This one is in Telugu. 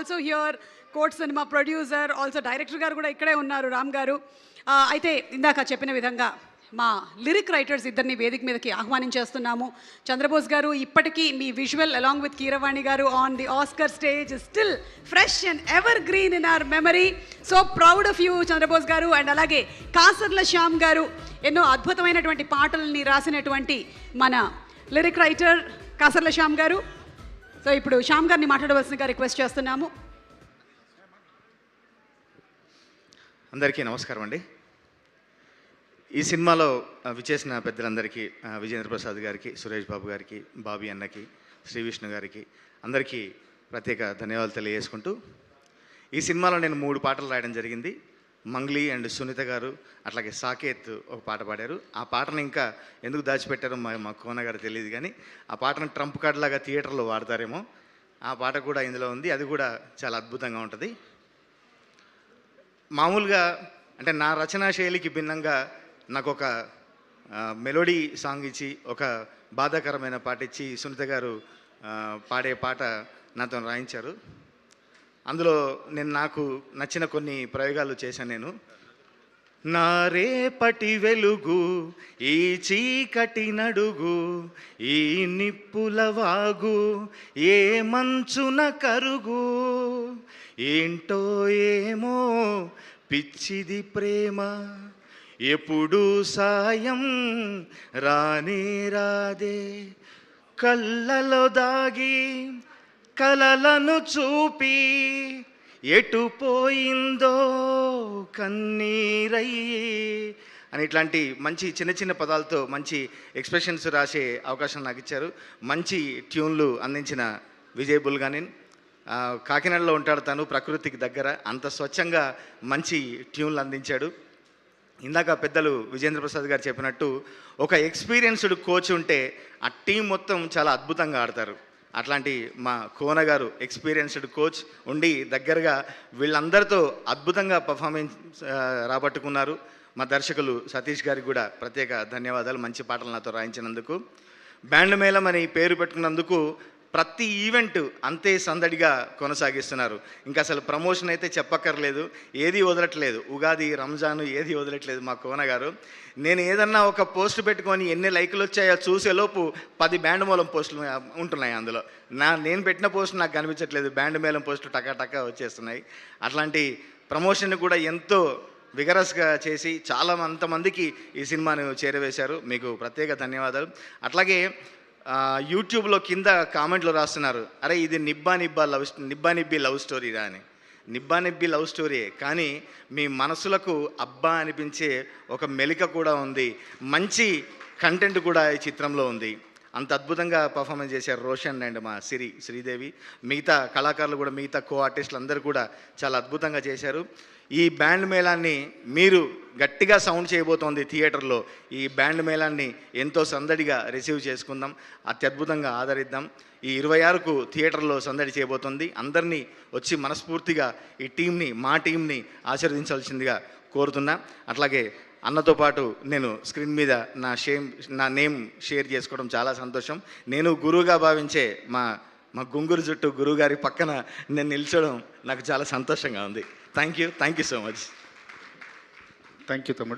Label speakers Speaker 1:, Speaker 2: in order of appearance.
Speaker 1: Also here. కోట్ సినిమా ప్రొడ్యూసర్, ఆల్సో డైరెక్టర్ గారు కూడా ఇక్కడే ఉన్నారు, రామ్ గారు. అయితే ఇందాక చెప్పిన విధంగా మా లిరిక్ రైటర్స్ ఇద్దరిని వేదిక మీదకి ఆహ్వానించేస్తున్నాము. చంద్రబోస్ గారు, ఇప్పటికీ మీ విజువల్ అలాంగ్ విత్ కీరవాణి గారు on the Oscar stage still fresh and evergreen in our memory. So proud of you Chandrabose గారు. అండ్ అలాగే కాసర్ల శ్యామ్ గారు, ఎన్నో అద్భుతమైనటువంటి పాటల్ని రాసినటువంటి మన లిరిక్ రైటర్ కాసర్ల శ్యామ్ గారు. సో ఇప్పుడు శ్యామ్ గారిని మాట్లాడవలసిందిగా రిక్వెస్ట్ చేస్తున్నాము.
Speaker 2: అందరికీ నమస్కారం అండి. ఈ సినిమాలో విచ్చేసిన పెద్దలందరికీ, విజేంద్ర ప్రసాద్ గారికి, సురేష్ బాబు గారికి, బాబీ అన్నకి, శ్రీ విష్ణు గారికి అందరికీ ప్రత్యేక ధన్యవాదాలు తెలియజేసుకుంటూ, ఈ సినిమాలో నేను 3 పాటలు రాయడం జరిగింది. మంగ్లీ అండ్ సునీత గారు అట్లాగే సాకేత్ ఒక పాట పాడారు. ఆ పాటను ఇంకా ఎందుకు దాచిపెట్టారో మా కోన గారు తెలియదు, కానీ ఆ పాటను ట్రంప్ కార్డ్ లాగా థియేటర్లో వాడతారేమో. ఆ పాట కూడా ఇందులో ఉంది. అది కూడా చాలా అద్భుతంగా ఉంటుంది. మామూలుగా అంటే నా రచనా శైలికి భిన్నంగా నాకు ఒక మెలోడీ సాంగ్ ఇచ్చి, ఒక బాధాకరమైన పాట ఇచ్చి సునీత గారు పాడే పాట నాతో రాయించారు. అందులో నేను నాకు నచ్చిన కొన్ని ప్రయోగాలు చేశాను. నేను నా రేపటి వెలుగు, ఈ చీకటి నడుగు, ఈ నిప్పుల వాగు, ఏ మంచున కరుగు, ఏంటో ఏమో పిచ్చిది ప్రేమ, ఎప్పుడు సాయం రానే రాదే, కళ్ళలో దాగి కలలను చూపి ఎటు పోయిందో కన్నీరయ్యి అని ఇట్లాంటి మంచి చిన్న చిన్న పదాలతో మంచి ఎక్స్ప్రెషన్స్ రాసే అవకాశం నాకు ఇచ్చారు. మంచి ట్యూన్లు అందించిన విజయ్ బుల్గానిన్. కాకినాడలో ఉంటాడు తను, ప్రకృతికి దగ్గర, అంత స్వచ్ఛంగా మంచి ట్యూన్లు అందించాడు. ఇందాక పెద్దలు విజేంద్ర ప్రసాద్ గారు చెప్పినట్టు ఒక ఎక్స్పీరియన్స్డ్ కోచ్ ఉంటే ఆ టీం మొత్తం చాలా అద్భుతంగా ఆడతారు. అట్లాంటి మా కోన గారు ఎక్స్పీరియన్స్డ్ కోచ్ ఉండి దగ్గరగా వీళ్ళందరితో అద్భుతంగా పర్ఫార్మెన్స్ రాబట్టుకున్నారు. మా దర్శకులు సతీష్ గారికి కూడా ప్రత్యేక ధన్యవాదాలు, మంచి పాటలు నాతో రాయించినందుకు. బ్యాండ్ మేళం అని పేరు పెట్టుకున్నందుకు ప్రతి ఈవెంట్ అంతే సందడిగా కొనసాగిస్తున్నారు. ఇంకా అసలు ప్రమోషన్ అయితే చెప్పక్కర్లేదు, ఏది వదలట్లేదు. ఉగాది, రంజాను ఏది వదలట్లేదు మా కోన గారు. నేను ఏదన్నా ఒక పోస్ట్ పెట్టుకొని ఎన్ని లైకులు వచ్చాయో చూసేలోపు 10 బ్యాండ్ మేళం పోస్టులు ఉంటున్నాయి అందులో. నేను పెట్టిన పోస్ట్ నాకు కనిపించట్లేదు, బ్యాండ్ మేళం పోస్టులు టకా వచ్చేస్తున్నాయి. అట్లాంటి ప్రమోషన్ కూడా ఎంతో విగరస్గా చేసి చాలా అంతమందికి ఈ సినిమాను చేరవేశారు. మీకు ప్రత్యేక ధన్యవాదాలు. అట్లాగే యూట్యూబ్లో కింద కామెంట్లు రాస్తున్నారు, అరే ఇది నిబ్బా నిబ్బి లవ్ స్టోరీరా అని. నిబ్బా నిబ్బి లవ్ స్టోరీయే, కానీ మీ మనసులకు అబ్బా అనిపించే ఒక మెలిక కూడా ఉంది, మంచి కంటెంట్ కూడా ఈ చిత్రంలో ఉంది. అంత అద్భుతంగా పర్ఫార్మెన్స్ చేశారు రోషన్ అండ్ మా శ్రీదేవి. మిగతా కళాకారులు కూడా, మిగతా కో ఆర్టిస్టులు అందరూ కూడా చాలా అద్భుతంగా చేశారు. ఈ బ్యాండ్ మేళాన్ని మీరు గట్టిగా సౌండ్ చేయబోతోంది థియేటర్లో. ఈ బ్యాండ్ మేళాన్ని ఎంతో సందడిగా రిసీవ్ చేసుకుందాం, అత్యద్భుతంగా ఆదరిద్దాం. ఈ 26కు థియేటర్లో సందడి చేయబోతోంది. అందరినీ వచ్చి మనస్ఫూర్తిగా ఈ టీంని, మా టీంని ఆశీర్వదించాల్సిందిగా కోరుతున్నా. అట్లాగే అన్నతో పాటు నేను స్క్రీన్ మీద నా నేమ్ షేర్ చేసుకోవడం చాలా సంతోషం. నేను గురువుగా భావించే మా గుంగురు జుట్టు గురువు గారి పక్కన నేను నిల్చోవడం నాకు చాలా సంతోషంగా ఉంది. Thank you so much.
Speaker 3: Thank you తమ్ముడు.